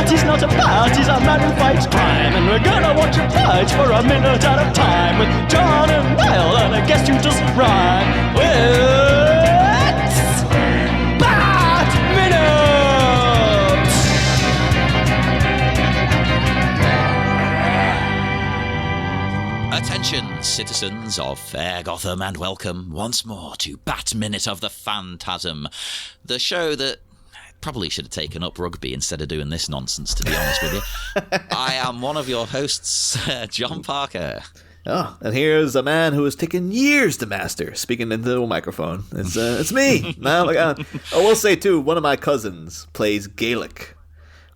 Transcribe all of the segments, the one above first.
He's not a bat, he's a man who fights crime. And we're gonna watch him fight for a minute at a time. With John and Niall and a guest who doesn't rhyme. It's Bat Minute! Attention, citizens of fair Gotham, and welcome once more to Bat Minute of the Phantasm, the show that probably should have taken up rugby instead of doing this nonsense, to be honest with you. I am one of your hosts, John Parker. Oh, and here's a man who has taken years to master speaking into a microphone. It's me. Oh my God. I will say too, one of my cousins plays Gaelic,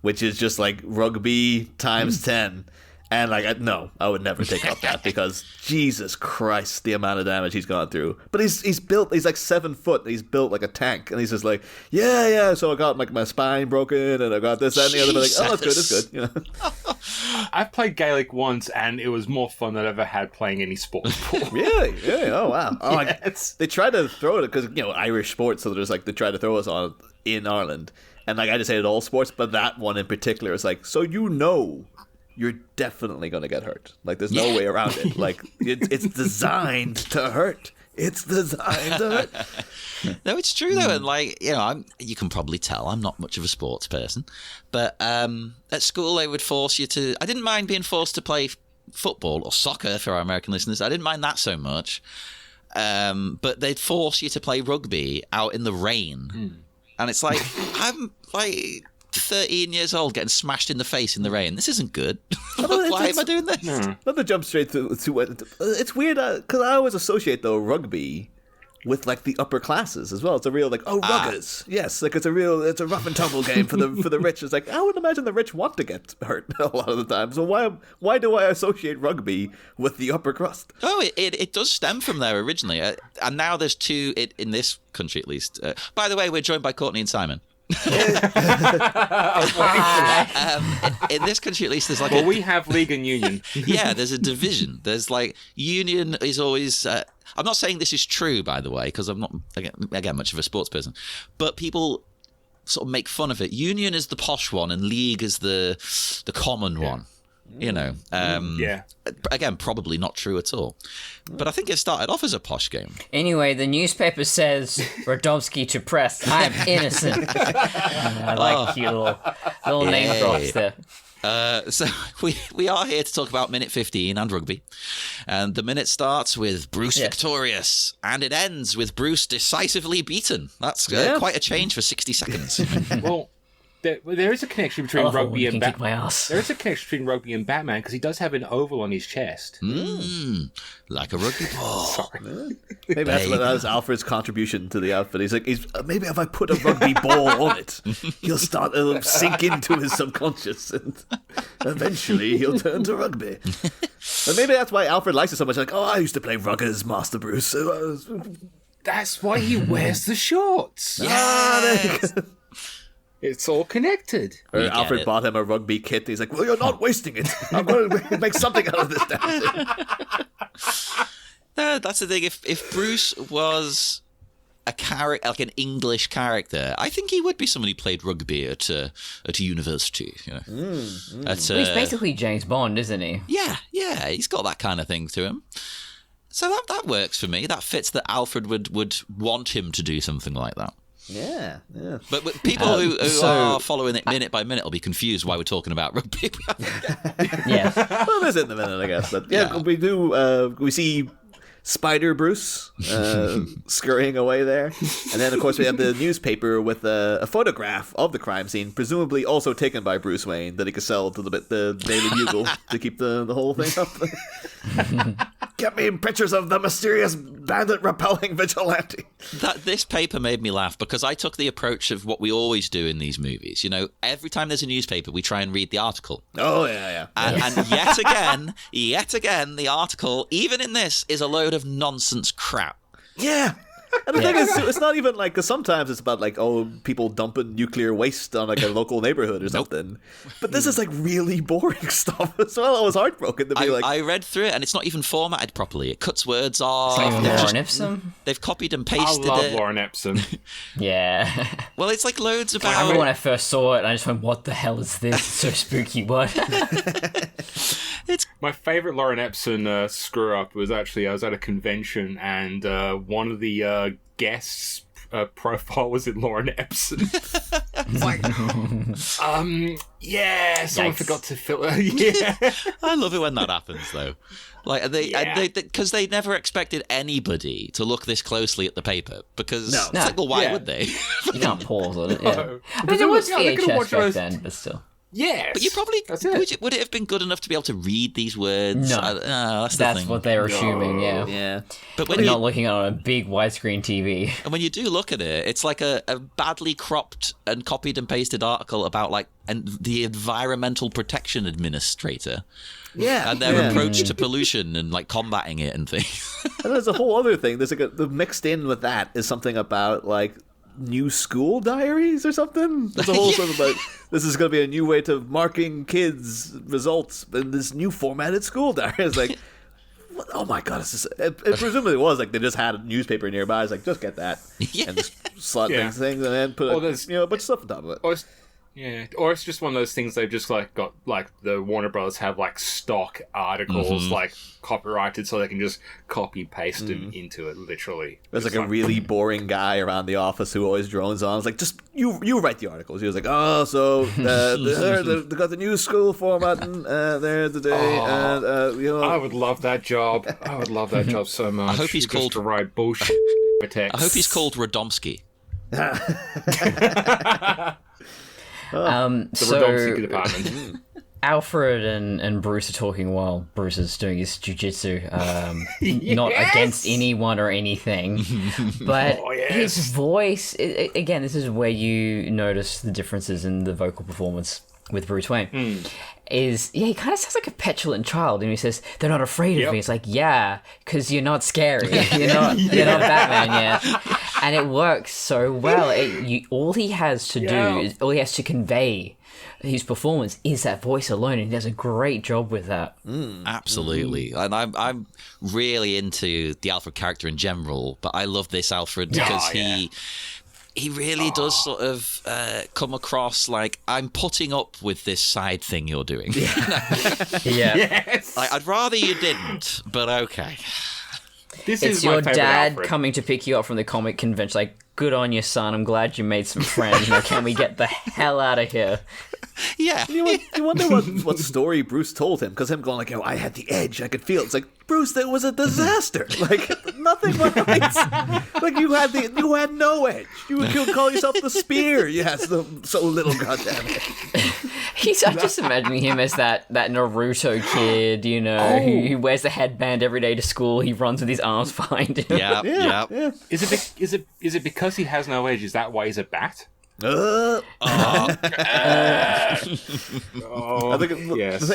which is just like rugby times 10. And no, I would never take up that because Jesus Christ, the amount of damage he's gone through. But he's built, he's like 7 foot, he's built like a tank, and he's just like, yeah. So I got like my spine broken, and I got this, that, and the other. But like, oh, that's good. You know? I've played Gaelic once, and it was more fun than I've ever had playing any sport before. Really? Oh wow. Oh, Yes. they try to throw it because Irish sports, so there's like they try to throw us on in Ireland, and I just hated all sports, but that one in particular is like, so you're definitely going to get hurt. Like, there's no way around it. Like, it's designed to hurt. It's designed to hurt. No, it's true, though. And, you can probably tell I'm not much of a sports person. But at school, they would force you to... I didn't mind being forced to play football or soccer for our American listeners. I didn't mind that so much. But they'd force you to play rugby out in the rain. And it's like, I'm like... 13 years old getting smashed in the face in the rain. This isn't good. Why am I doing this? Not to jump straight to it's weird because I always associate though rugby with like the upper classes as well. It's a real ruggers. Yes, like it's a rough and tumble game for the rich. It's like I would imagine the rich want to get hurt a lot of the time. So why do I associate rugby with the upper crust? Oh, it does stem from there originally, and now there's two in this country at least. By the way, we're joined by Courtney and Simon. In this country at least there's like we have league and union. Yeah, there's a division. There's like union is always I'm not saying this is true, by the way, because I'm not again much of a sports person, but people sort of make fun of it. Union is the posh one and league is the common one. Again, probably not true at all. But I think it started off as a posh game. Anyway, the newspaper says Radomski to press. I'm innocent. I like cute little name drops there. So we are here to talk about minute 15 and rugby. And the minute starts with Bruce victorious, and it ends with Bruce decisively beaten. That's quite a change for 60 seconds. Well, there is a connection between rugby and Batman. There is a connection between rugby and Batman because he does have an oval on his chest. Like a rugby ball. Sorry. Maybe that was Alfred's contribution to the outfit. He's like, maybe if I put a rugby ball on it, it'll sink into his subconscious, and eventually he'll turn to rugby. And maybe that's why Alfred likes it so much. Like, I used to play ruggers, Master Bruce. That's why he wears the shorts. There you go. It's all connected. Or Alfred bought him a rugby kit. He's like, well, you're not wasting it. I'm going to make something out of this damn thing. No, that's the thing. If Bruce was a character, like an English character, I think he would be someone who played rugby at a university. He's basically James Bond, isn't he? Yeah, he's got that kind of thing to him. So that works for me. That fits that Alfred would want him to do something like that. Yeah. But people who are following it minute by minute will be confused why we're talking about rugby. Yeah. Well, there's it in a minute, I guess. But we do. We see Spider Bruce scurrying away there, and then of course we have the newspaper with a photograph of the crime scene, presumably also taken by Bruce Wayne, that he could sell to the Daily Bugle to keep the whole thing up. Get me pictures of the mysterious bandit repelling vigilante. This paper made me laugh because I took the approach of what we always do in these movies. Every time there's a newspaper, we try and read the article. Oh, yeah. And yet again, the article, even in this, is a load of nonsense crap. Yeah. And the thing is, it's not even like, because sometimes it's about like, oh, people dumping nuclear waste on like a local neighborhood or something. But this is like really boring stuff as well. I was heartbroken to be I read through it, and it's not even formatted properly. It cuts words off. It's like Lauren Epsom. They've copied and I pasted love it. Lauren Epsom. Yeah. Well, it's like loads I about. remember when I first saw it, and I just went, "What the hell is this? It's so spooky." What? My favorite Lauren Epsom screw up was actually I was at a convention and one of the guests' profile was in Lauren Epsom. Like, yeah, someone Yikes. forgot to fill it. Yeah, I love it when that happens, though. Like they because they never expected anybody to look this closely at the paper, because it's like, well, why would they? You can't pause on it. Yeah. No. I mean, there was they could've VHS watched back those- then, but still. yes. But you probably That's it. would it have been good enough to be able to read these words? No. That's the That's thing. what they were assuming. Yeah. Yeah. But They're when not looking on a big widescreen TV. and when you do look at it, it's like a badly cropped and copied and pasted article about like the Environmental Protection Administrator Yeah. and their yeah. approach to pollution and like combating it and things. And there's a whole other thing. There's like the mixed in with that is something about like new school diaries or something. There's a whole sort of like, this is going to be a new way to marking kids' results in this new formatted school diary. It's like, what? Oh my god! It presumably was like they just had a newspaper nearby. It's like, just get that and just slot things and then put a bunch of stuff on top of it. Or it's just one of those things they've just like got, like the Warner Brothers have like stock articles like copyrighted, so they can just copy paste them into it literally. There's like a really boring guy around the office who always drones on. It's like, just you write the articles. He was like, oh, so they got the new school formatting there today, and I would love that job. I would love that job so much. I hope he's Just called to write bullshit text. I hope he's called Radomski. The Radomski department. Alfred and Bruce are talking while Bruce is doing his jujitsu, not against anyone or anything. But his voice, again, this is where you notice the differences in the vocal performance with Bruce Wayne. He kind of sounds like a petulant child, and he says, "They're not afraid of me." It's like, yeah, because you're not scary. You're not Batman yet. And it works so well. All he has to do is, all he has to convey his performance is that voice alone, and he does a great job with that. Absolutely. And I'm really into the Alfred character in general, but I love this Alfred because he really does sort of come across like, I'm putting up with this side thing you're doing. Yes. Like, I'd rather you didn't, but okay. This It's is my your favorite dad Alfred. coming to pick you up from the comic convention, like, good on you, son. I'm glad you made some friends. Now, can we get the hell out of here? Yeah. You wonder what story Bruce told him, because him going like, I had the edge, I could feel it. It's like, Bruce, that was a disaster. Like, nothing went right. Like, you had no edge. You could call yourself the Spear. You had so little goddamn edge. I'm just imagining him as that Naruto kid, who wears the headband every day to school. He runs with his arms behind him. Yeah. Is it because he has no edge? Is that why he's a bat? I think yes.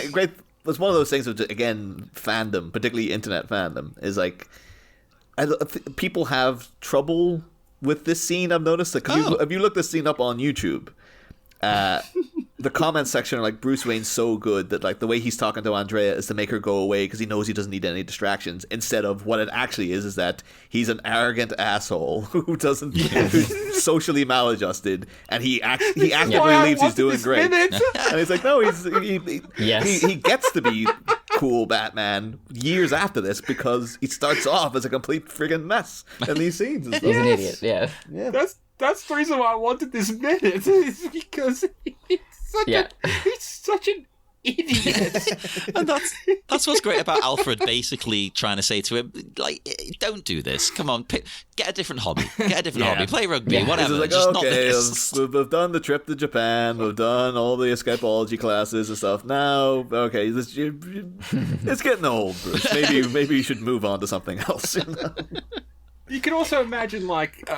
it's one of those things, which, again, fandom, particularly internet fandom, is like, people have trouble with this scene, I've noticed. Like, if you look this scene up on YouTube, the comment section are like, Bruce Wayne's so good that like the way he's talking to Andrea is to make her go away because he knows he doesn't need any distractions, instead of what it actually is that he's an arrogant asshole who's socially maladjusted, and he actively believes he's doing great. And he's like, no, he gets to be cool Batman years after this because he starts off as a complete friggin' mess in these scenes and stuff. He's an idiot, yeah. That's the reason why I wanted this minute. Is because he's such an idiot. And that's what's great about Alfred basically trying to say to him, like, don't do this. Come on, get a different hobby. Play rugby, whatever. Like, just not okay, this. we've done the trip to Japan. We've done all the escapology classes and stuff. Now, okay, it's getting old, Bruce. Maybe you should move on to something else. You can also imagine, like,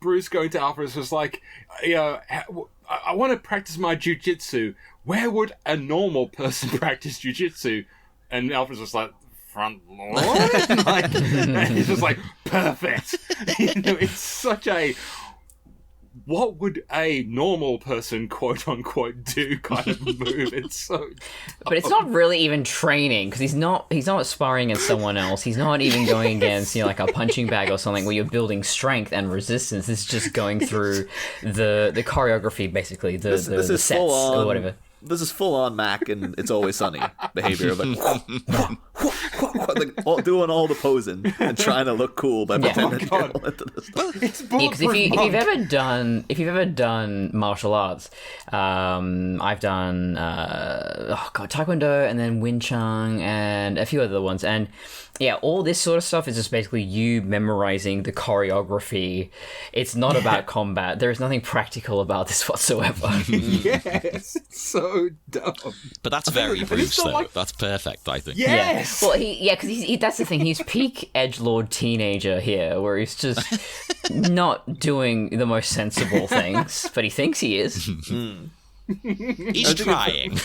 Bruce going to Alfred was like, I want to practice my jujitsu. Where would a normal person practice jujitsu? And Alfred's just like, front lawn. Like, and it's just like, perfect. It's such a, what would a normal person, quote unquote, do kind of move. It's so But it's not really even training, because he's not sparring against someone else. He's not even going against, like a punching bag or something where you're building strength and resistance. It's just going through the choreography, basically, the sets or whatever. This is full on Mac and It's Always Sunny behavior, like doing all the posing and trying to look cool by pretending to go into this stuff. it's Because if you've ever done martial arts, I've done Taekwondo and then Wing Chun and a few other ones, and all this sort of stuff is just basically you memorizing the choreography. It's not about combat. There is nothing practical about this whatsoever. Yes, it's so dumb. But that's very Bruce, though. like- That's perfect, I think. Yes. Well, because that's the thing. He's peak edgelord teenager here, where he's just not doing the most sensible things, but he thinks he is. He's trying.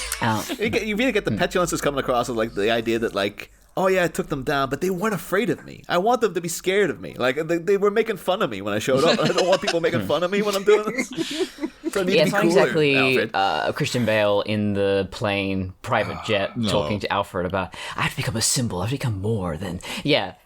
You really get the petulance that's coming across of like the idea that like, oh yeah, I took them down, but they weren't afraid of me. I want them to be scared of me. Like they were making fun of me when I showed up. I don't want people making fun of me when I'm doing this. So I need to It's be not cooler, exactly Alfred. Christian Bale in the plane private jet talking to Alfred about, I have to become a symbol. I have to become more than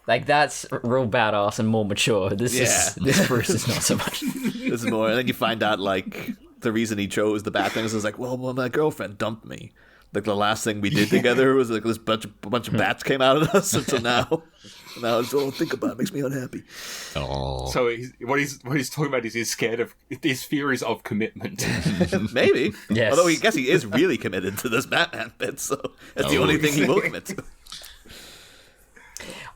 like that's real badass and more mature. This Bruce is not so much. This is more, and then you find out like the reason he chose the bad things is like, well, my girlfriend dumped me. Like the last thing we did together was like this bunch of bats came out of us, and so now it's all think about it makes me unhappy. Oh. So what he's talking about is he's scared of his fears of commitment. Maybe, Yes. Although he guess he is really committed to this Batman bit, so that's the only thing he will commit to.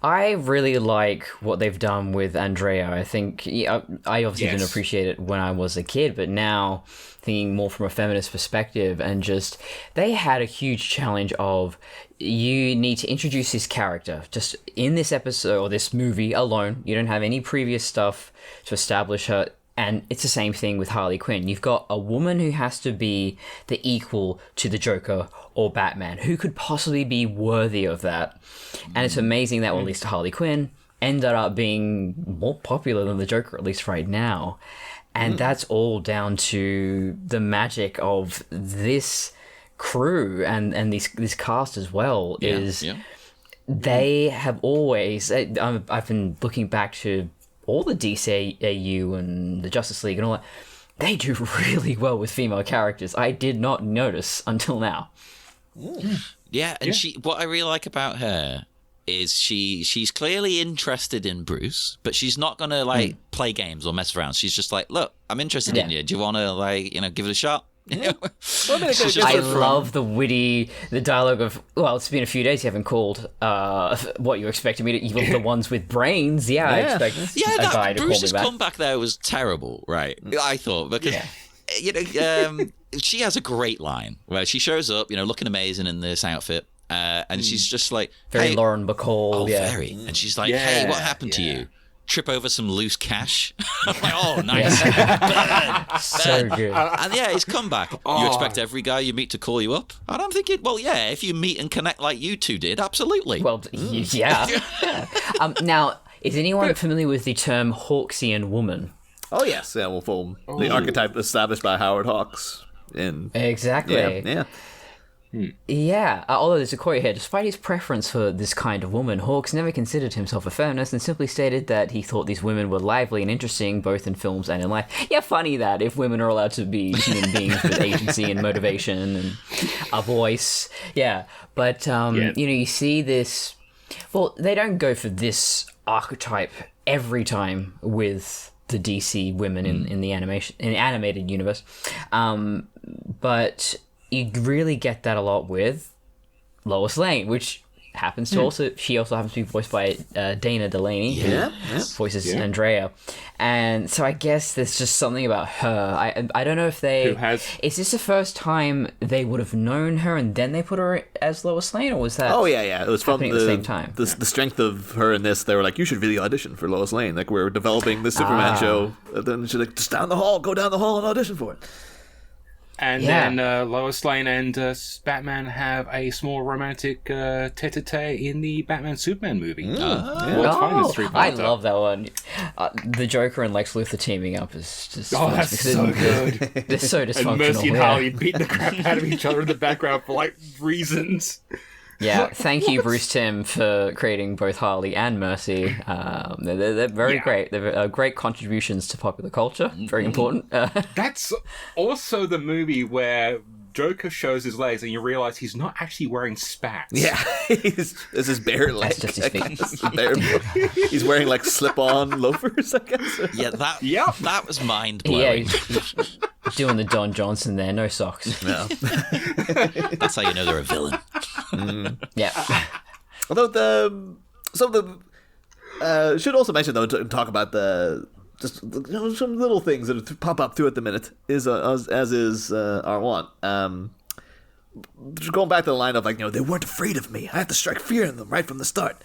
I really like what they've done with Andrea. I think I obviously didn't appreciate it when I was a kid, but now thinking more from a feminist perspective, and just they had a huge challenge of you need to introduce this character just in this episode or this movie alone. You don't have any previous stuff to establish her. And it's the same thing with Harley Quinn. You've got a woman who has to be the equal to the Joker or Batman. Who could possibly be worthy of that? And it's amazing that, well, at least Harley Quinn ended up being more popular than the Joker, at least right now. And that's all down to the magic of this crew and this cast as well. They have always... I've been looking back to all the DCAU and the Justice League and all that. They do really well with female characters. I did not notice until now. Yeah, and what I really like about her is she's clearly interested in Bruce, but she's not gonna play games or mess around. She's just like, look, I'm interested in you. Do you want to give it a shot? I love the dialogue of, well, it's been a few days you haven't called. What you expected me to, even the ones with brains? I expect a guy to Bruce's call me back. comeback there was terrible, right? I thought, because she has a great line where she shows up, looking amazing in this outfit, and she's just like, Very hey, Lauren Bacall. very, and she's like, hey, what happened to you? Trip over some loose cash. I'm like, oh, nice. Burn. So good. And his comeback. You expect every guy you meet to call you up? And I'm thinking, well, yeah, if you meet and connect like you two did, absolutely. Well, yeah. Now, is anyone familiar with the term Hawksian woman? Oh yes, we'll form the archetype established by Howard Hawks. Exactly. Yeah, although there's a quote here, despite his preference for this kind of woman, Hawks never considered himself a feminist and simply stated that he thought these women were lively and interesting both in films and in life. Yeah, funny that if women are allowed to be human beings with agency and motivation and a voice. Yeah, but you see this. Well, they don't go for this archetype every time with the DC women in the animated universe, but you really get that a lot with Lois Lane, which happens to she also happens to be voiced by Dana Delaney, who voices Andrea, and so I guess there's just something about her. I don't know if is this the first time they would have known her and then they put her as Lois Lane, or was that? Oh yeah, it was from at the same time. The strength of her in this. They were like, you should really audition for Lois Lane. Like we're developing the Superman show. And then she's like, just go down the hall and audition for it. And then Lois Lane and Batman have a small romantic tete-a-tete in the Batman Superman movie. World's finest three-parter. I love that one. The Joker and Lex Luthor teaming up is just that's so good. They're so dysfunctional. And Mercy and Harley beating the crap out of each other in the background for like reasons. Yeah, thank you, Bruce Timm, for creating both Harley and Mercy. They're very great. They're great contributions to popular culture. Very important. That's also the movie where Joker shows his legs and you realise he's not actually wearing spats. Yeah, this is bare leg. That's just his feet. He's wearing like slip-on loafers, I guess. Yeah, that was mind-blowing. Yeah, he's doing the Don Johnson there, no socks. No. That's how you know they're a villain. Yeah. Although should also mention though to talk about some little things that pop up through at the minute is as is our want. Going back to the line of they weren't afraid of me. I have to strike fear in them right from the start.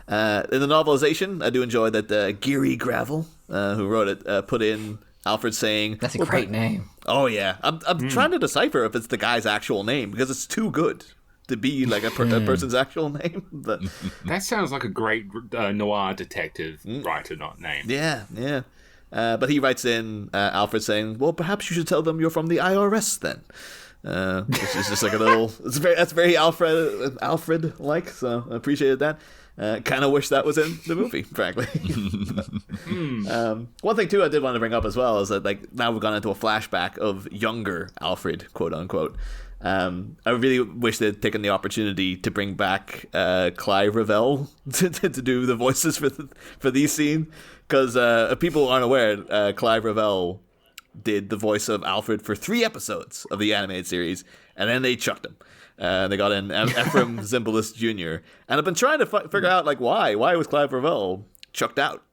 In the novelization, I do enjoy that Geary Gravel, who wrote it, put in Alfred saying, "That's a great name." Oh yeah, I'm trying to decipher if it's the guy's actual name because it's too good to be like a person's actual name. But that sounds like a great noir detective writer, not name. Yeah. But he writes in Alfred saying, "Well, perhaps you should tell them you're from the IRS then." Which is just like a little. That's very Alfred like. So I appreciated that. Kind of wish that was in the movie, frankly. One thing too I did want to bring up as well is that now we've gone into a flashback of younger Alfred, quote unquote. I really wish they'd taken the opportunity to bring back Clive Revell to do the voices for these scenes, because if people aren't aware, Clive Revell did the voice of Alfred for 3 episodes of the animated series, and then they chucked him. They got in Ephraim Zimbalist Jr. And I've been trying to figure out why was Clive Revell chucked out,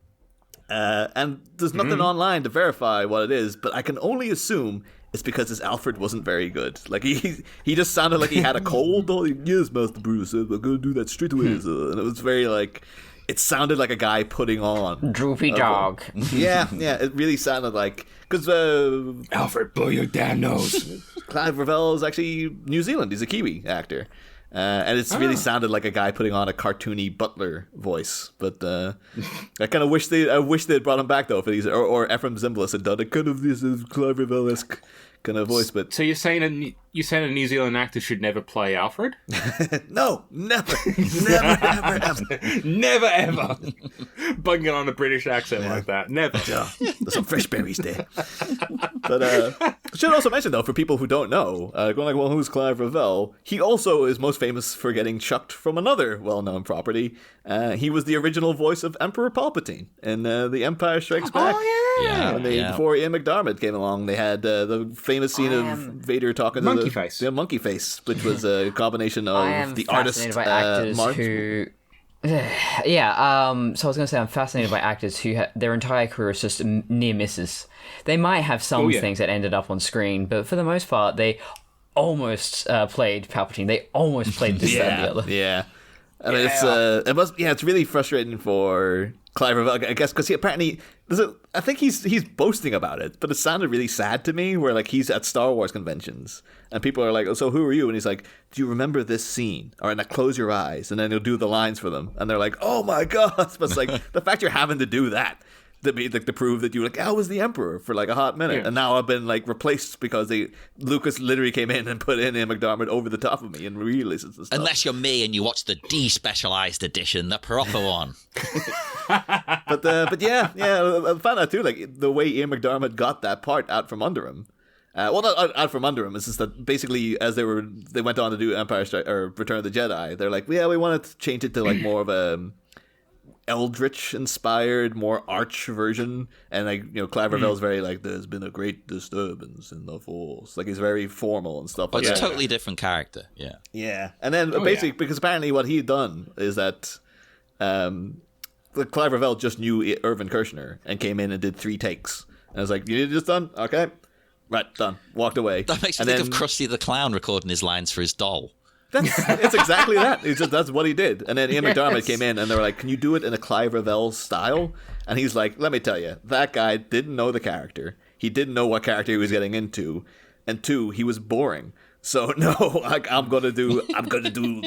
and there's nothing online to verify what it is, but I can only assume it's because his Alfred wasn't very good. He just sounded like he had a cold. Oh, yes, Master Bruce, we're going to do that straight away. And it was very it sounded like a guy putting on droopy dog. Yeah, it really sounded like, because Alfred, blow your damn nose. Clive Revell is actually New Zealand. He's a Kiwi actor. And it's really sounded like a guy putting on a cartoony butler voice. But I kind of wish they'd brought him back though, for these, or Ephraim Zimbalist had done a kind of this Clive Revell-esque kind of voice. But so you're saying a New Zealand actor should never play Alfred? No, never, ever. Never ever. Bunging on a British accent like that, never. There's some fresh berries there. But I should also mention though, for people who don't know, going well, who's Clive Revell? He also is most famous for getting chucked from another well-known property. He was the original voice of Emperor Palpatine in The Empire Strikes Back. Oh yeah. Before Ian McDiarmid came along, they had the famous scene of Vader talking to the monkey face, which was a combination of the artist by actors who. So I was going to say I'm fascinated by actors who their entire career is just near misses. They might have some things that ended up on screen, but for the most part, they almost played Palpatine. They almost played this, that, and the other. Yeah. I mean, it's really frustrating for Clive Revell, I guess, because he apparently I think he's boasting about it, but it sounded really sad to me. Where he's at Star Wars conventions and people are like, "Oh, so who are you?" And he's like, "Do you remember this scene?" Or now close your eyes, and then he'll do the lines for them, and they're like, "Oh my god!" But it's like the fact you're having to do that to prove that you I was the Emperor for a hot minute, and now I've been replaced because Lucas literally came in and put in Ian McDiarmid over the top of me and re-releases the stuff. Unless you're me and you watch the despecialized edition, the proper one. But yeah, I found out too, the way Ian McDiarmid got that part out from under him. Well, not out from under him. It's just that basically, as they went on to do Empire Strike or Return of the Jedi, they're like, we wanted to change it to more of a Eldritch inspired, more arch version, and Clive Revell's very there's been a great disturbance in the Force. He's very formal and stuff. But it's a totally different character. Yeah, and then because apparently what he'd done is that Clive Revell just knew Irvin Kershner and came in and did 3 takes, and I was like, "You need this done? Okay, right, done." Walked away. That makes me think of Krusty the Clown recording his lines for his doll. It's exactly that. That's what he did. And then Ian McDiarmid came in and they were like, "Can you do it in a Clive Revell style?" And he's like, "Let me tell you, that guy didn't know the character. He didn't know what character he was getting into. and 2, he was boring. So no, I'm gonna do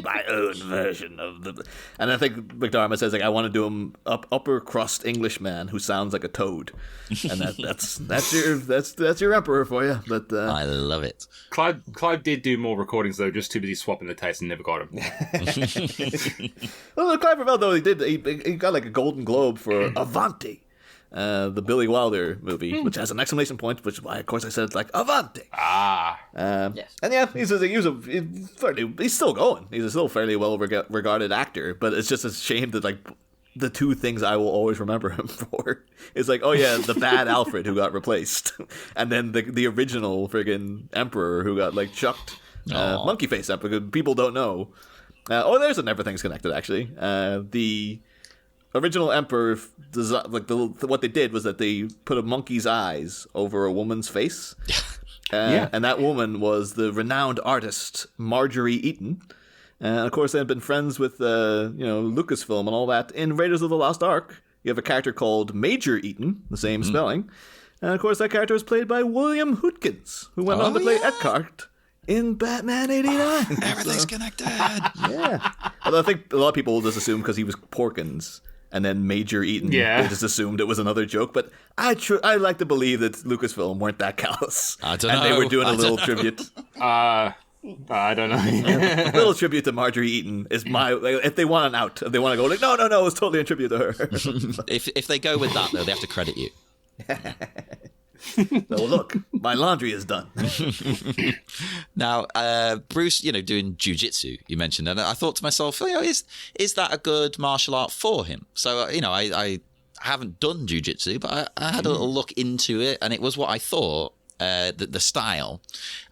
my own version of the. And I think McDermott says like I want to do him upper crust Englishman who sounds like a toad, and that's your emperor for you. But I love it. Clive did do more recordings though, just too busy swapping the taste and never got him. Well, Clive Revell though he got like a Golden Globe for Avanti. The Billy Wilder movie, which has an exclamation point, which is why, of course, I said it's like Avanti. Yes. And yeah, he's still going. He's a still fairly well regarded actor, but it's just a shame that like the 2 things I will always remember him for is like, oh yeah, the bad Alfred who got replaced, and then the original friggin' Emperor who got like chucked, monkey face Emperor. Because people don't know. There's an Everything's Connected actually. The original Emperor, what they did was that they put a monkey's eyes over a woman's face. And that woman was the renowned artist Marjorie Eaton. And of course, they've been friends with Lucasfilm and all that. In Raiders of the Lost Ark, you have a character called Major Eaton, the same spelling. And of course, that character was played by William Hootkins, who went on to play Eckhart in Batman 89. Everything's connected. Yeah. Although I think a lot of people will just assume because he was Porkins and then Major Eaton, they just assumed it was another joke. But I like to believe that Lucasfilm weren't that callous. I don't know. And they were doing a little tribute. I don't know. A little tribute to Marjorie Eaton is if they want an out, if they want to go like, no, it's totally a tribute to her. If they go with that, though, they have to credit you. So look, my laundry is done. Now, Bruce, doing jiu-jitsu, you mentioned, and I thought to myself, is that a good martial art for him? So, I haven't done jiu-jitsu, but I had a little look into it, and it was what I thought, the style.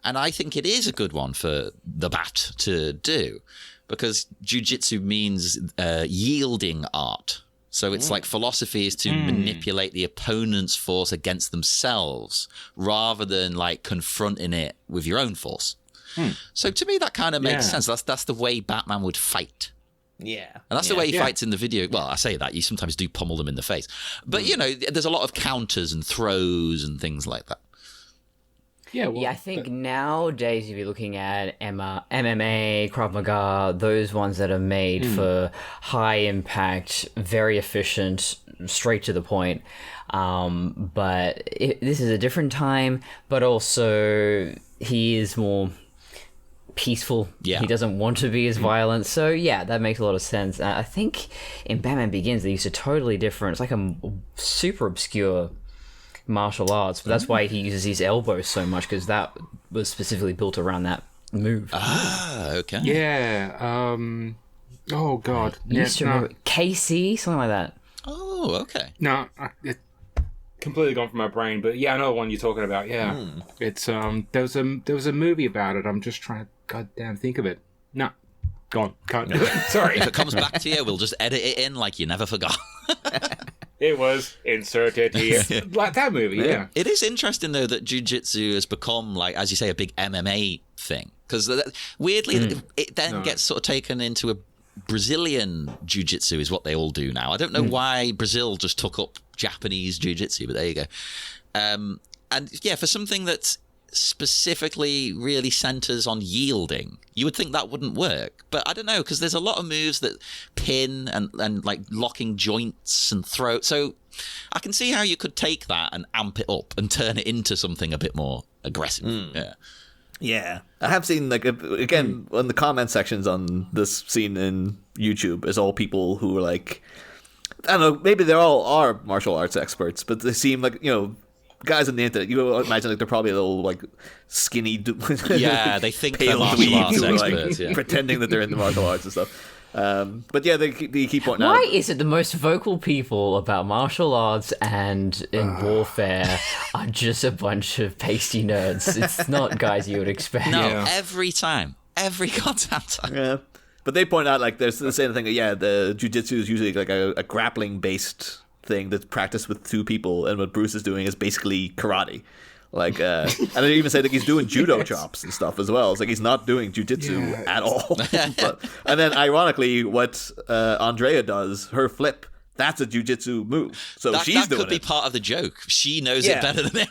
And I think it is a good one for the bat to do, because jiu-jitsu means yielding art. So it's like philosophy is to manipulate the opponent's force against themselves rather than like confronting it with your own force. So to me, that kind of makes sense. That's the way Batman would fight. Yeah. And that's the way he fights in the video. Well, I say that. You sometimes do pummel them in the face. But, there's a lot of counters and throws and things like that. Yeah, I think nowadays if you're looking at MMA, Krav Maga, those ones that are made for high impact, very efficient, straight to the point. But this is a different time, but also he is more peaceful. Yeah. He doesn't want to be as violent. So yeah, that makes a lot of sense. I think in Batman Begins they used a totally different, it's like a super obscure martial arts, but that's why he uses his elbows so much, because that was specifically built around that move. Okay. Yeah. Oh god. Used to remember KC, something like that. Oh, okay. No, it completely gone from my brain, but yeah, I know the one you're talking about. Yeah, it's there was a movie about it. I'm just trying to goddamn think of it. No, gone. Can't do it. Sorry. If it comes back to you, we'll just edit it in like you never forgot. It was inserted here. Like that movie, yeah. It is interesting, though, that jiu-jitsu has become, like, as you say, a big MMA thing. Because weirdly, it then gets sort of taken into a Brazilian jiu-jitsu is what they all do now. I don't know why Brazil just took up Japanese jiu-jitsu, but there you go. And yeah, for something that's specifically really centers on yielding, you would think that wouldn't work, but I don't know, because there's a lot of moves that pin and like locking joints and throw, so I can see how you could take that and amp it up and turn it into something a bit more aggressive. Yeah, I have seen, like, again, on the comment sections on this scene in YouTube is all people who are like, I don't know, maybe they all are martial arts experts, but they seem like, guys on the internet, you imagine like they're probably a little like skinny, yeah, they think they're martial arts experts, pretending that they're in the martial arts and stuff. But yeah, they keep pointing out. Why is it the most vocal people about martial arts and in warfare are just a bunch of pasty nerds? It's not guys you would expect. No, every goddamn time. Yeah. But they point out, like, there's the same thing. Yeah, the jiu-jitsu is usually like a grappling based thing that's practiced with two people, and what Bruce is doing is basically karate. Like, and they even say that he's doing judo chops and stuff as well. It's like he's not doing jujitsu at all. And then, ironically, what Andrea does, her flip that's a jujitsu move. So that she's doing could be part of the joke. She knows it better than him.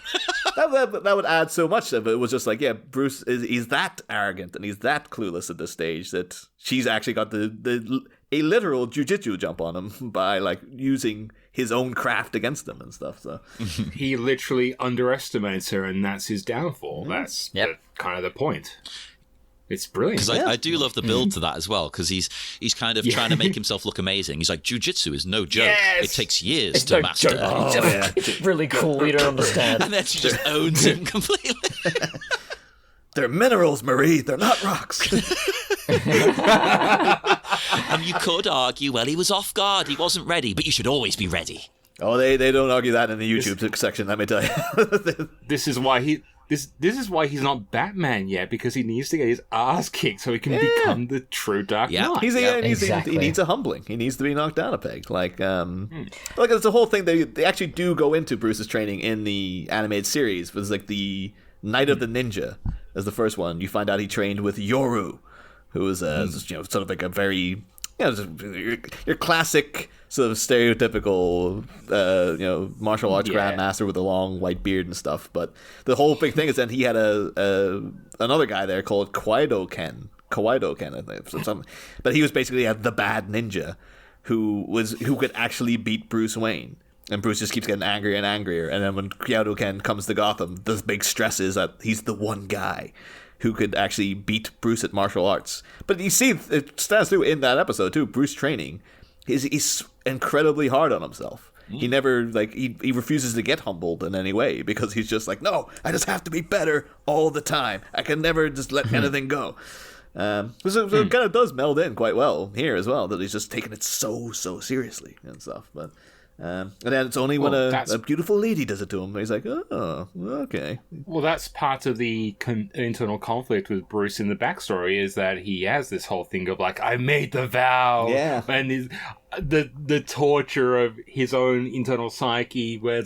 that would add so much to it. But it was just like, yeah, Bruce he's that arrogant and he's that clueless at this stage that she's actually got a literal jujitsu jump on him by like using his own craft against him and stuff. So he literally underestimates her, and that's his downfall. That's kind of the point. It's brilliant. Because I do love the build to that as well, because he's kind of trying to make himself look amazing. He's like, jiu-jitsu is no joke. Yes! It takes years to master. It's really cool. You don't understand. And then she just owns him completely. They're minerals, Marie. They're not rocks. And you could argue, well, he was off guard. He wasn't ready. But you should always be ready. Oh, they don't argue that in the YouTube section, let me tell you. This is why he's not Batman yet, because he needs to get his ass kicked so he can become the true Dark Knight. He needs a humbling. He needs to be knocked down a peg. Like it's a whole thing. They actually do go into Bruce's training in the animated series. It was like the Night of the Ninja as the first one. You find out he trained with Yoru, who was sort of like a very your classic sort of stereotypical martial arts grandmaster with a long white beard and stuff. But the whole big thing is that he had another guy there called Kawaii Ken, I think, but he was basically the bad ninja who could actually beat Bruce Wayne. And Bruce just keeps getting angrier and angrier. And then when Kyoto Ken comes to Gotham, the big stress is that he's the one guy who could actually beat Bruce at martial arts. But you see, it stands through in that episode too, Bruce training. He's incredibly hard on himself. He never, he refuses to get humbled in any way, because he's just like, no, I just have to be better all the time. I can never just let anything go. So it kind of does meld in quite well here as well, that he's just taking it so seriously and stuff. But and then it's only when a beautiful lady does it to him, he's like, oh, okay. Well, that's part of the internal conflict with Bruce in the backstory, is that he has this whole thing of like, I made the vow. Yeah. And the torture of his own internal psyche, where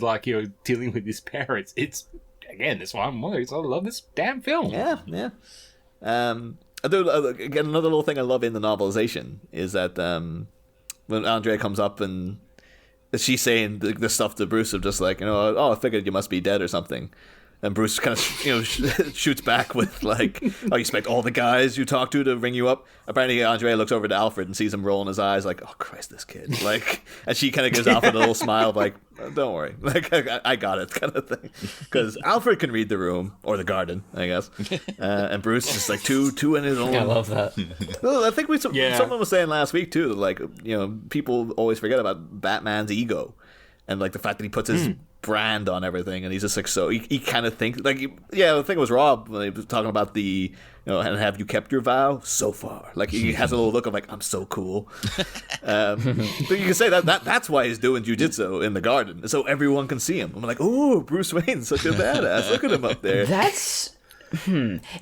dealing with his parents. It's, again, this one, I love this damn film. Yeah. I do, again, another little thing I love in the novelization is that when Andrea comes up and she's saying the stuff to Bruce of just like, I figured you must be dead or something. And Bruce kind of, shoots back with like, oh, you expect all the guys you talk to ring you up? Apparently, Andrea looks over to Alfred and sees him rolling his eyes like, oh, Christ, this kid. Like, and she kind of gives Alfred a little smile of like, oh, don't worry. Like, I got it kind of thing. Because Alfred can read the room, or the garden, I guess. And Bruce is like two in his own. I love that. Well, I think someone was saying last week too, that like, people always forget about Batman's ego. And like the fact that he puts his brand on everything, and he's just like, so he kind of thinks like, I think it was Rob when he was talking about the, and have you kept your vow so far? Like he has a little look of like, I'm so cool. But you can say that's why he's doing jiu-jitsu in the garden, so everyone can see him. I'm like, oh, Bruce Wayne's such a badass. Look at him up there. That's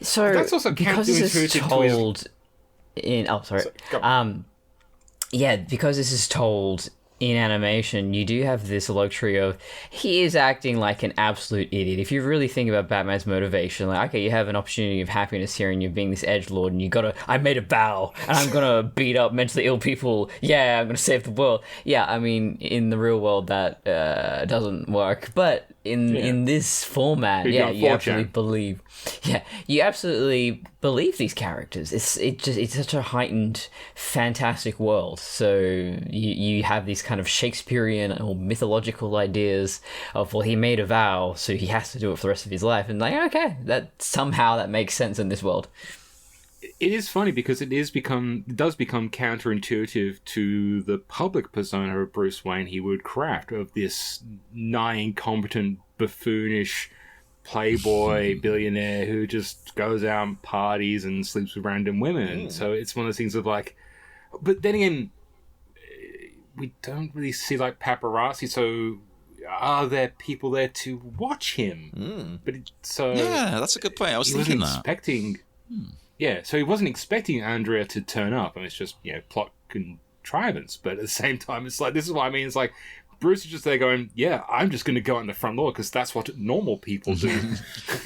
so that's also because this is told in. Oh, sorry. Because this is told in animation, you do have this luxury of he is acting like an absolute idiot. If you really think about Batman's motivation, like, okay, you have an opportunity of happiness here and you're being this edgelord and I made a vow and I'm gonna beat up mentally ill people. Yeah, I'm gonna save the world. Yeah, I mean, in the real world that doesn't work, but in this format, you absolutely believe. Yeah, you absolutely believe these characters. It's such a heightened, fantastic world. So you have these kind of Shakespearean or mythological ideas of, well, he made a vow, so he has to do it for the rest of his life. And like, okay, that makes sense in this world. It is funny because it does become counterintuitive to the public persona of Bruce Wayne he would craft, of this nigh incompetent, buffoonish playboy billionaire who just goes out and parties and sleeps with random women. So it's one of those things of like, but then again, we don't really see like paparazzi, so are there people there to watch him? But yeah, that's a good point. I was thinking that. Yeah, so he wasn't expecting Andrea to turn up, and it's just, plot contrivance. But at the same time, it's like, this is what I mean. It's like, Bruce is just there going, yeah, I'm just going to go out in the front lawn because that's what normal people do.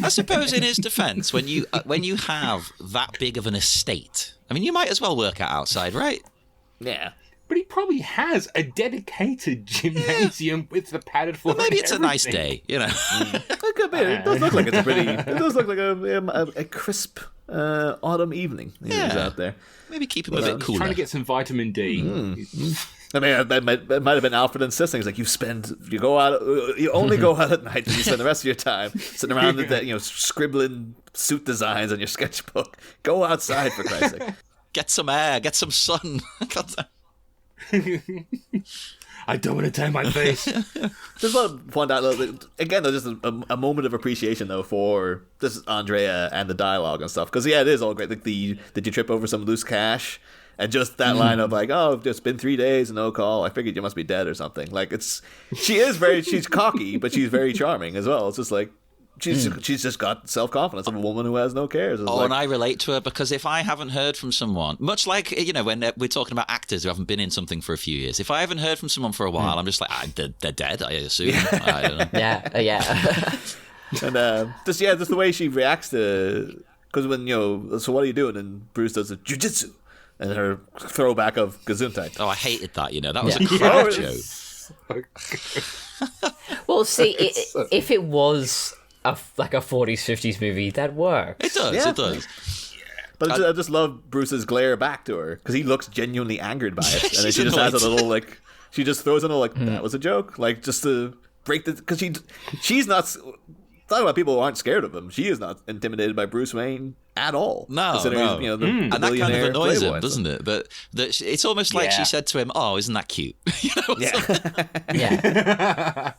I suppose in his defense, when you have that big of an estate, I mean, you might as well work out outside, right? Yeah. but he probably has a dedicated gymnasium with the padded floor. Maybe and it's a nice everything. day, you know. It could be. It does look like it's a pretty. It does look like a crisp autumn evening. He's out there. Maybe keep him a bit He's cooler. trying to get some vitamin D. I mean, that might have been Alfred insisting. He's like, you go out, you only go out at night, and you spend the rest of your time sitting around, scribbling suit designs on your sketchbook. Go outside, for Christ's sake. Get some air, get some sun. I don't want to tan my face. Just want to point out, again, though, just a moment of appreciation, though, for this Andrea and the dialogue and stuff. Because, yeah, it is all great. Like, did you trip over some loose cash? And just that line of like, oh, it's been 3 days and no call. I figured you must be dead or something. Like, she's cocky, but she's very charming as well. It's just like, she's just got self-confidence of a woman who has no cares. And I relate to her because if I haven't heard from someone, much like, when we're talking about actors who haven't been in something for a few years, if I haven't heard from someone for a while, I'm just like, they're dead, I assume. I don't know. Yeah. And just the way she reacts to, because when, so what are you doing? And Bruce does a jujitsu. And her throwback of Gesundheit. Oh, I hated that, That was a crap joke. Well, see, if it was a 40s, 50s movie, that works. It does, Yeah. it does. But I just love Bruce's glare back to her, because he looks genuinely angered by it. And then she just has a little, she just throws in a that was a joke. Like, just to break the, because she's not, talking about people who aren't scared of him, she is not intimidated by Bruce Wayne at all. No. He's, the and that kind of annoys him, doesn't it? But it's almost like she said to him, "Oh, isn't that cute?" Yeah.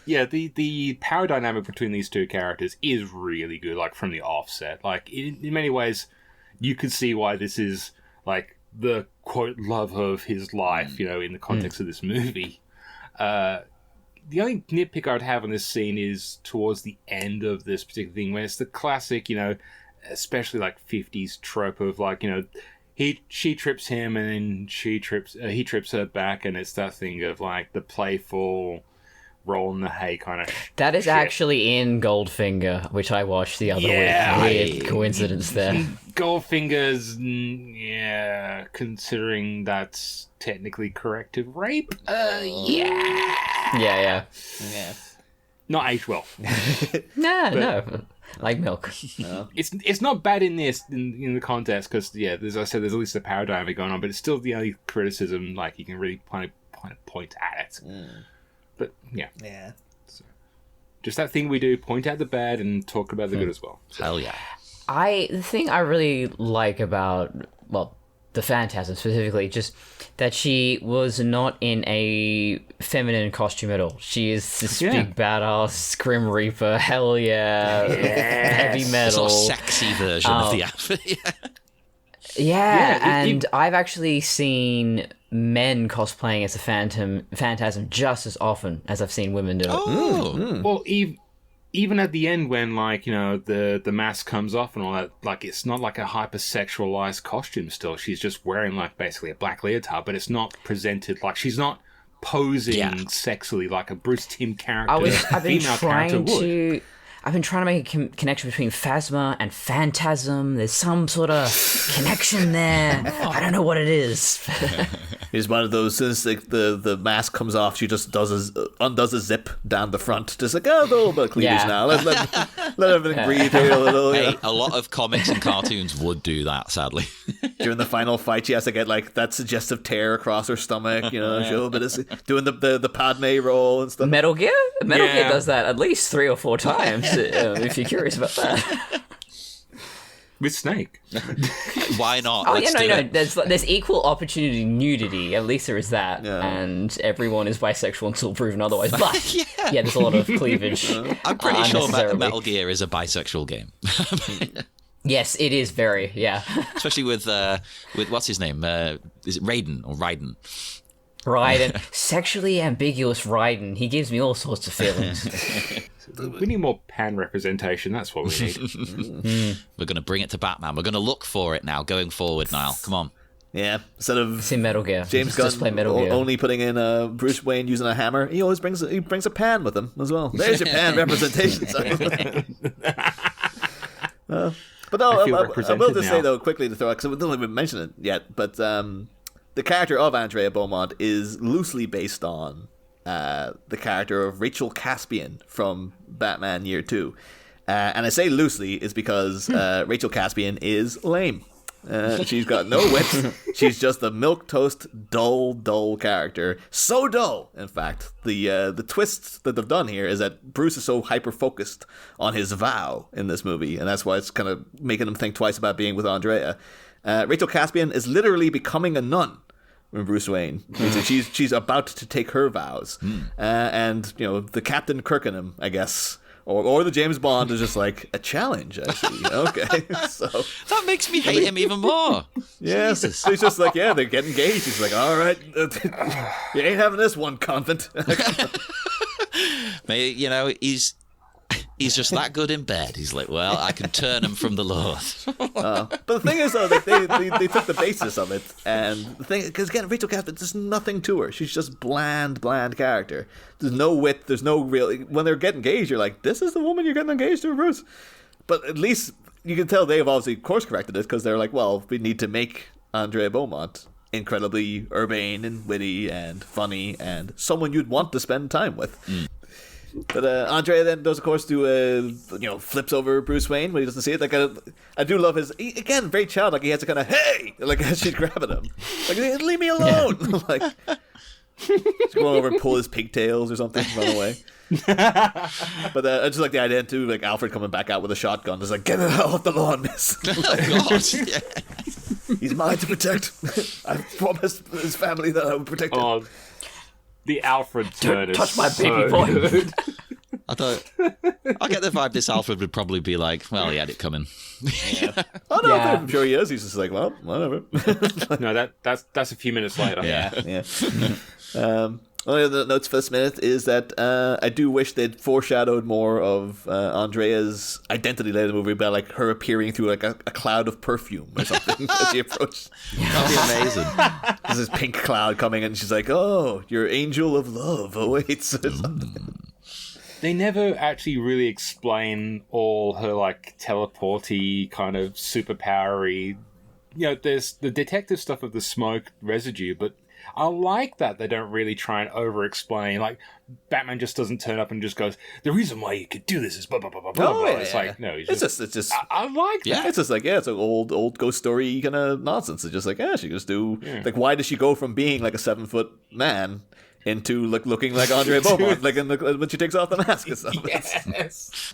Yeah, the power dynamic between these two characters is really good, like, from the offset. Like, in many ways, you could see why this is, like, the, quote, love of his life, in the context of this movie. The only nitpick I would have on this scene is towards the end of this particular thing, where it's the classic, especially like 50s trope of like, she trips him and then he trips her back, and it's that thing of like the playful roll in the hay kind of That is shit. actually in Goldfinger, which I watched the other week. Weird coincidence there. Goldfinger's, considering that's technically corrective rape. Yeah. Not aged well. No. Like milk. It's not bad in this in the context because as I said, there's at least a power dynamic going on, but it's still the only criticism like you can really point at it. But Yeah. so, just that thing we do: point out the bad and talk about the good as well. Hell yeah. The thing I really like about, the Phantasm specifically, just that she was not in a feminine costume at all. She is this big badass Grim Reaper, hell yeah, heavy metal. Sort of sexy version of the outfit. And I've actually seen men cosplaying as the Phantasm just as often as I've seen women do it. Oh. Well, even at the end when the mask comes off and all that, like it's not like a hypersexualized costume still. She's just wearing like basically a black leotard, but it's not presented like she's not posing sexily like a Bruce Timm character. I've been trying to make a connection between Phasma and Phantasm. There's some sort of connection there. I don't know what it is. It's one of those, since the mask comes off, she just undoes a zip down the front. Just like, a little bit of cleavage now. Let everything breathe here a little. Hey, a lot of comics and cartoons would do that, sadly. During the final fight, she has to get like that suggestive tear across her stomach, show a bit of doing the Padme roll and stuff. Metal Gear? Metal Gear does that at least 3 or 4 times, if you're curious about that. With Snake. Why not? Oh, Let's do it. There's equal opportunity nudity. At least there is that. Yeah. And everyone is bisexual until proven otherwise. But, there's a lot of cleavage. I'm pretty sure unnecessarily. Metal Gear is a bisexual game. Yes, it is very, Especially with what's his name? Is it Raiden or Raiden? Raiden. Sexually ambiguous Raiden. He gives me all sorts of feelings. We need more pan representation. That's what we need. We're going to bring it to Batman. We're going to look for it now, going forward now. Come on. Yeah, instead of See Metal Gear. James Just play Gunn Metal Gear. only putting in Bruce Wayne using a hammer, he always brings a pan with him as well. There's your pan representation. But no, I will just say though quickly to throw out, because we don't even mention it yet, but the character of Andrea Beaumont is loosely based on the character of Rachel Caspian from Batman Year 2. And I say loosely is because Rachel Caspian is lame. She's got no wit. She's just a milquetoast, dull character. So dull, in fact. The twist that they've done here is that Bruce is so hyper-focused on his vow in this movie, and that's why it's kind of making him think twice about being with Andrea. Rachel Caspian is literally becoming a nun when Bruce Wayne. She's about to take her vows. And, the Captain Kirkenham, I guess, or the James Bond is just like a challenge, I see. Okay, so that makes me hate him even more. Yeah, Jesus. so he's just like, yeah, they get engaged. He's like, all right, you ain't having this one, convent. He's just that good in bed. He's like, well, I can turn him from the Lord. But the thing is, though, that they took the basis of it, and the thing, because again, Rachel Caspian, there's nothing to her. She's just bland character. There's no wit. There's no real. When they're getting engaged, you're like, this is the woman you're getting engaged to, Bruce. But at least you can tell they've obviously course corrected it because they're like, well, we need to make Andrea Beaumont incredibly urbane and witty and funny and someone you'd want to spend time with. But Andrea then does, of course, flips over Bruce Wayne when he doesn't see it. Like I do love his, again, very childlike. He has to kind of, hey, like as she's grabbing him, like leave me alone. Like she's going over and pull his pigtails or something, run away. But I just like the idea too, like Alfred coming back out with a shotgun, just like get it off the lawn, miss. Oh God! Yeah. He's mine to protect. I promised his family that I would protect him. Oh, the Alfred turn is touch my so baby boy. good. I get the vibe this Alfred would probably be like, well, he had it coming. Yeah. Oh no, Yeah. I'm sure he is. He's just like, well, whatever. No, that's a few minutes later. Yeah. One of the notes for this minute is that I do wish they'd foreshadowed more of Andrea's identity later in the movie, by like her appearing through like a cloud of perfume or something as she approached. That'd be amazing. There's this pink cloud coming, and she's like, "Oh, your angel of love awaits." Or something. They never actually really explain all her like teleporty kind of superpowery. There's the detective stuff of the smoke residue, but I like that they don't really try and over-explain. Like, Batman just doesn't turn up and just goes, the reason why you could do this is blah, blah, blah, blah, blah. It's like, no, it's just I like that. Yeah, it's just like, it's an old ghost story kind of nonsense. It's just like, she can just do, like, why does she go from being like a 7-foot man into looking like Andrea Beaumont, like when she takes off the mask and stuff. Yes.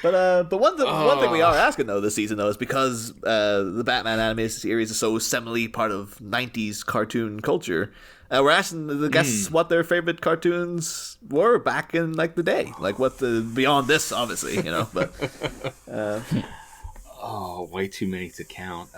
But one thing we are asking though this season though is because the Batman animated series is so seminally part of 90s cartoon culture. We're asking the guests what their favorite cartoons were back in like the day, like what the beyond this obviously, But way too many to count.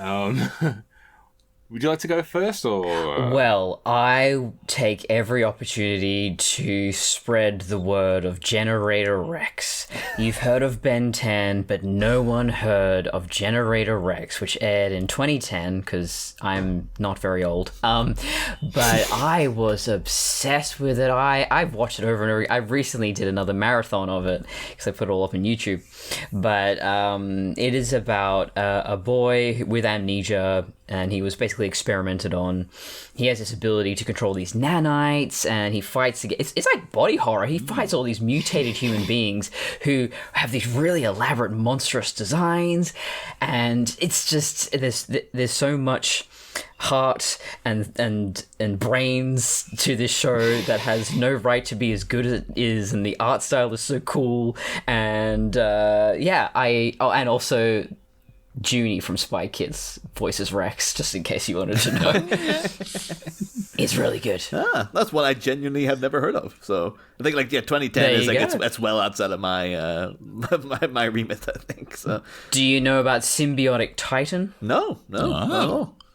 Would you like to go first, or...? Well, I take every opportunity to spread the word of Generator Rex. You've heard of Ben 10, but no one heard of Generator Rex, which aired in 2010, because I'm not very old. But I was obsessed with it. I've watched it over and over. I recently did another marathon of it, because I put it all up on YouTube. But it is about a boy with amnesia, and he was basically experimented on. He has this ability to control these nanites, and he fights against... It's like body horror. He fights all these mutated human beings who have these really elaborate, monstrous designs, and it's just... There's so much heart and brains to this show that has no right to be as good as it is, and the art style is so cool, and and also Junie from Spy Kids voices Rex, just in case you wanted to know. It's really good. That's one I genuinely have never heard of. So I think 2010 is like it's well outside of my my remit, I think. So do you know about Symbiotic Titan? No.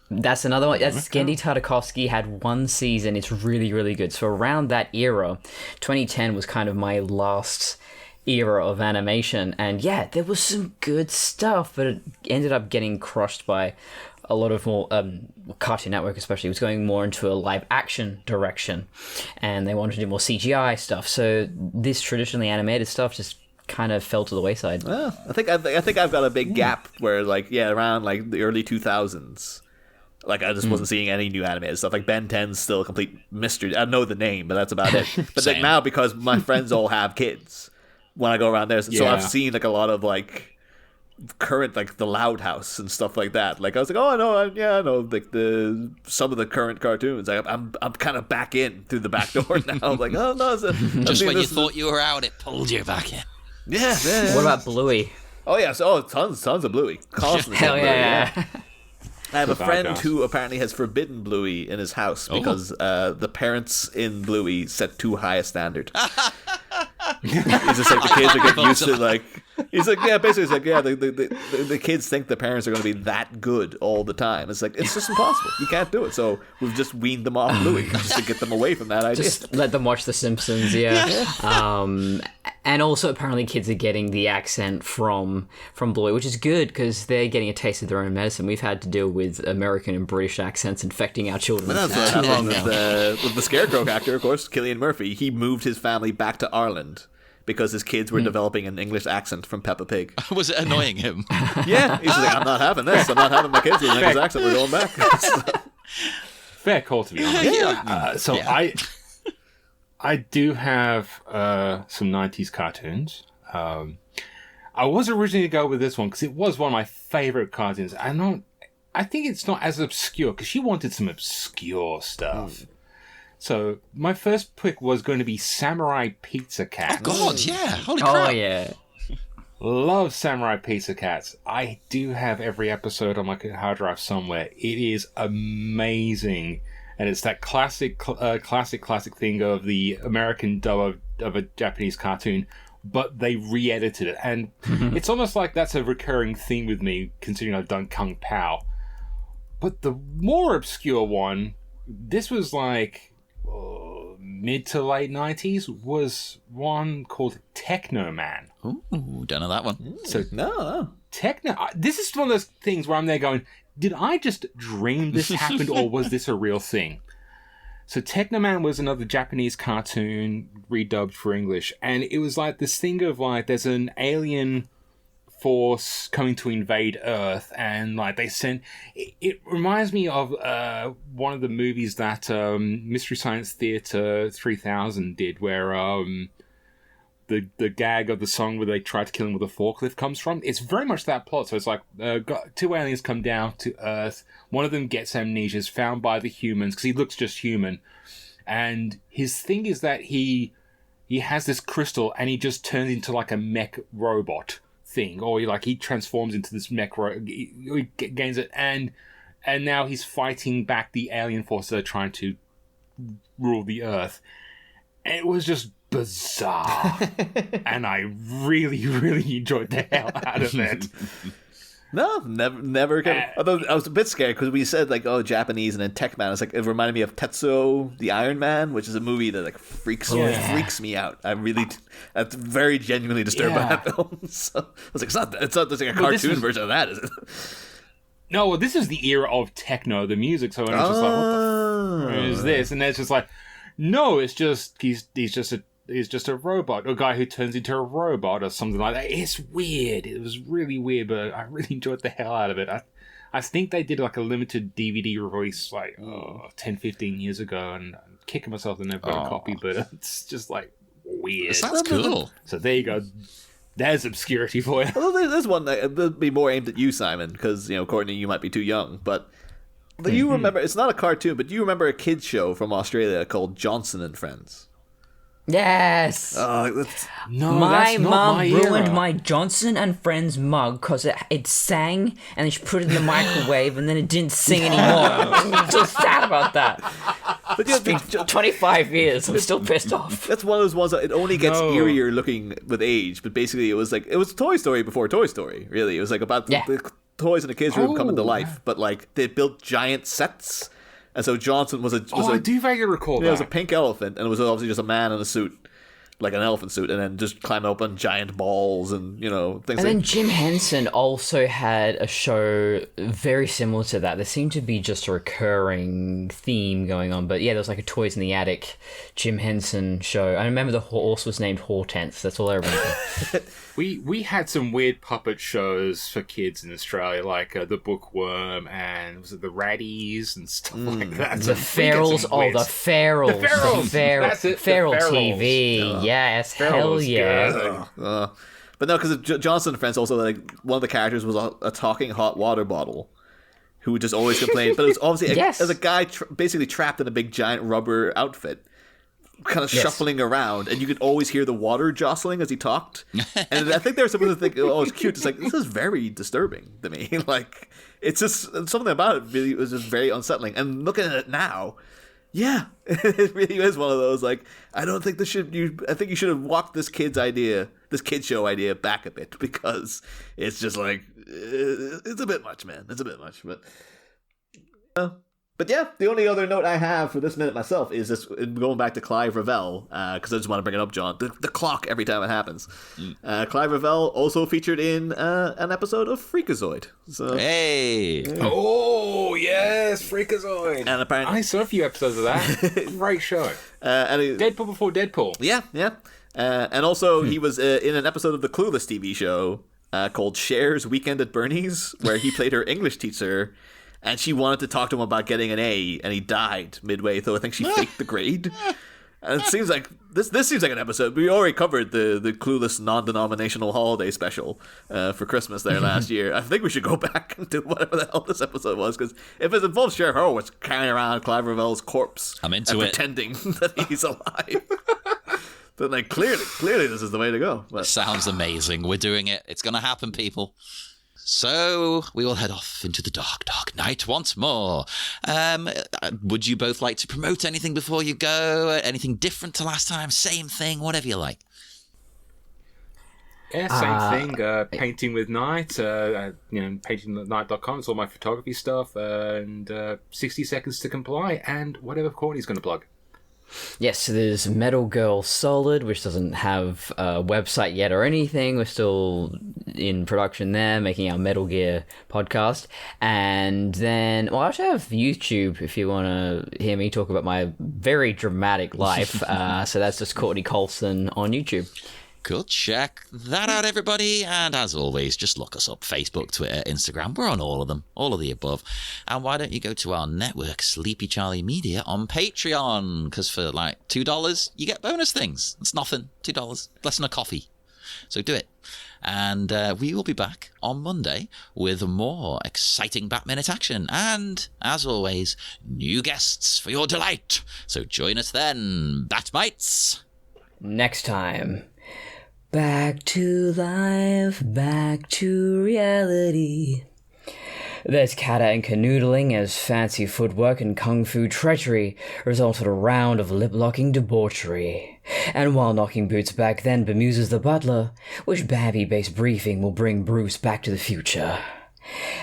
That's another one. That's Genndy Tartakovsky had one season. It's really, really good. So around that era, 2010 was kind of my last era of animation, and there was some good stuff, but it ended up getting crushed by a lot of more Cartoon Network especially was going more into a live action direction, and they wanted to do more CGI stuff, so this traditionally animated stuff just kind of fell to the wayside. Well, I think I've got a big gap where around the early 2000s, Like, I just wasn't seeing any new animated stuff. Like, Ben 10's still a complete mystery. I know the name, but that's about it. But like now, because my friends all have kids, when I go around there, so I've seen like a lot of like current, like the Loud House and stuff like that. Like I was like, oh, I know, I know, like some of the current cartoons. Like, I'm kind of back in through the back door now. I'm like, oh no, just when you thought you were out, it pulled you back in. Yeah. What about Bluey? Oh yeah, so tons of Bluey. Constantly. Hell yeah. I have a friend who apparently has forbidden Bluey in his house because the parents in Bluey set too high a standard. He's just like, the kids are getting used to, like, he's like, yeah, basically he's like, yeah, the kids think the parents are going to be that good all the time. It's like, it's just impossible. You can't do it. So we've just weaned them off Bluey just to get them away from that idea. Just let them watch The Simpsons, and also apparently kids are getting the accent from Bluey, which is good because they're getting a taste of their own medicine. We've had to deal with American and British accents infecting our children That's for what too long happened now. with the Scarecrow actor, of course, Cillian Murphy. He moved his family back to Ireland because his kids were developing an English accent from Peppa Pig. Was it annoying him? Yeah, he's like, I'm not having this. I'm not having my kids with an English accent. We're going back. Fair call, to be honest. I do have some 90s cartoons. I was originally going to go with this one because it was one of my favorite cartoons. I think it's not as obscure because she wanted some obscure stuff. So my first pick was going to be Samurai Pizza Cats. Oh God, yeah! Holy crap! Oh yeah. Love Samurai Pizza Cats. I do have every episode on my hard drive somewhere. It is amazing. And it's that classic thing of the American dub of a Japanese cartoon, but they re-edited it. And it's almost like that's a recurring theme with me, considering I've done Kung Pao. But the more obscure one, this was like mid to late 90s, was one called Techno Man. Ooh, don't know that one. So No. this is one of those things where I'm there going, did I just dream this happened, or was this a real thing? So Technoman was another Japanese cartoon redubbed for English, and it was like this thing of like there's an alien force coming to invade Earth, and like they send. It reminds me of one of the movies that Mystery Science Theater 3000 did, where the gag of the song where they try to kill him with a forklift comes from. It's very much that plot. So it's like two aliens come down to Earth. One of them gets amnesia, is found by the humans because he looks just human. And his thing is that he has this crystal and he just turns into like a mech robot thing. Or he transforms into this mech he gains it. And now he's fighting back the alien forces that are trying to rule the Earth. And it was just bizarre, and I really, really enjoyed the hell out of it. No, never. Although I was a bit scared because we said like, oh, Japanese, and then Tech Man. It's like it reminded me of Tetsuo the Iron Man, which is a movie that like freaks me out. That's very genuinely disturbed by that film. So I was like, it's not like a cartoon version of that, is it? No, well, this is the era of techno, the music. So it's just like, what the fuck is this? And it's just like, no, it's just he's just a robot, a guy who turns into a robot or something like that. It's weird. It was really weird, but I really enjoyed the hell out of it. I think they did like a limited DVD release like 10, 15 years ago, and I'm kicking myself that I never got a copy, but it's just like weird. That sounds cool. So there you go. There's obscurity for you. Well, there's one that would be more aimed at you, Simon, because, Courtney, you might be too young, but do you remember, it's not a cartoon, but do you remember a kids show from Australia called Johnson and Friends? Yes. No, my that's not mum my ruined era. my Johnson and Friends mug because it sang, and then she put it in the microwave, and then it didn't sing anymore. I'm so sad about that. But It's been 25 years. I'm still pissed off. that's one of those ones that it only gets eerier looking with age, but basically it was Toy Story before Toy Story, really. It was like about the toys in the kids' room coming to life, but like they built giant sets. And so Johnson was I do vaguely recall that. It was a pink elephant, and it was obviously just a man in a suit. like an elephant suit, and then just climb up on giant balls and things. And then Jim Henson also had a show very similar to that. There seemed to be just a recurring theme going on. But yeah, there was like a Toys in the Attic Jim Henson show. I remember the horse was named Hortense. That's all I remember. We had some weird puppet shows for kids in Australia, like the Bookworm and was it the Raddies and stuff like that. The Ferals, the Ferals. That's it, the Feral Ferals. TV, yes, hell yeah. But no, because Johnson and Friends also, like, one of the characters was a talking hot water bottle who would just always complain. But it was obviously as a guy basically trapped in a big giant rubber outfit, kind of shuffling around, and you could always hear the water jostling as he talked. And I think they were supposed to think, oh, it's cute. It's like, this is very disturbing to me. Like, it's just something about it really was just very unsettling. And looking at it now, yeah, it really is one of those, like, I don't think I think you should have walked this kid show idea back a bit, because it's just like, it's a bit much, man. It's a bit much, But yeah, the only other note I have for this minute myself is this, going back to Clive Revell, because I just want to bring it up, John. The clock every time it happens. Clive Revell also featured in an episode of Freakazoid. So, hey! Oh, yes, Freakazoid. And apparently, I saw a few episodes of that. Great show. Deadpool before Deadpool. Yeah. And also, he was in an episode of the Clueless TV show called Cher's Weekend at Bernie's, where he played her English teacher. And she wanted to talk to him about getting an A, and he died midway, so I think she faked the grade. And it seems like this seems like an episode. We already covered the Clueless non-denominational holiday special for Christmas there last year. I think we should go back and do whatever the hell this episode was, because if it involves Cher Horowitz carrying around Clive Revell's corpse I'm into and it. pretending that he's alive, then like clearly this is the way to go. But Sounds amazing. We're doing it. It's going to happen, people. So we will head off into the dark, dark night once more. Would you both like to promote anything before you go? Anything different to last time? Same thing? Whatever you like. Yeah, same thing. Painting with Night. Paintingwithnight.com. It's all my photography stuff. And 60 Seconds to Comply. And whatever Courtney's going to plug. Yes, so there's Metal Girl Solid, which doesn't have a website yet or anything. We're still in production there, making our Metal Gear podcast. And then, I actually have YouTube if you want to hear me talk about my very dramatic life. So that's just Courtney Coulson on YouTube. Cool. Check that out, everybody. And as always, just look us up. Facebook, Twitter, Instagram. We're on all of them. All of the above. And why don't you go to our network, Sleepy Charlie Media, on Patreon? Because for like $2, you get bonus things. It's nothing. $2. Less than a coffee. So do it. And we will be back on Monday with more exciting Bat-Minute action. And, as always, new guests for your delight. So join us then, Batmites. Next time. Back to life, back to reality. There's cat and canoodling as fancy footwork and kung fu treachery result in a round of lip-locking debauchery. And while knocking boots back then bemuses the butler, which Babby-based briefing will bring Bruce back to the future.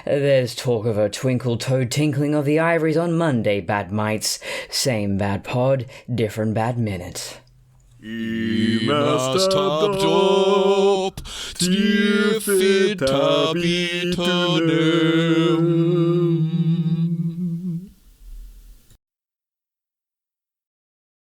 There's talk of a twinkle-toed tinkling of the ivories on Monday, bad mites. Same bad pod, different bad minute. Must have top, stiff it,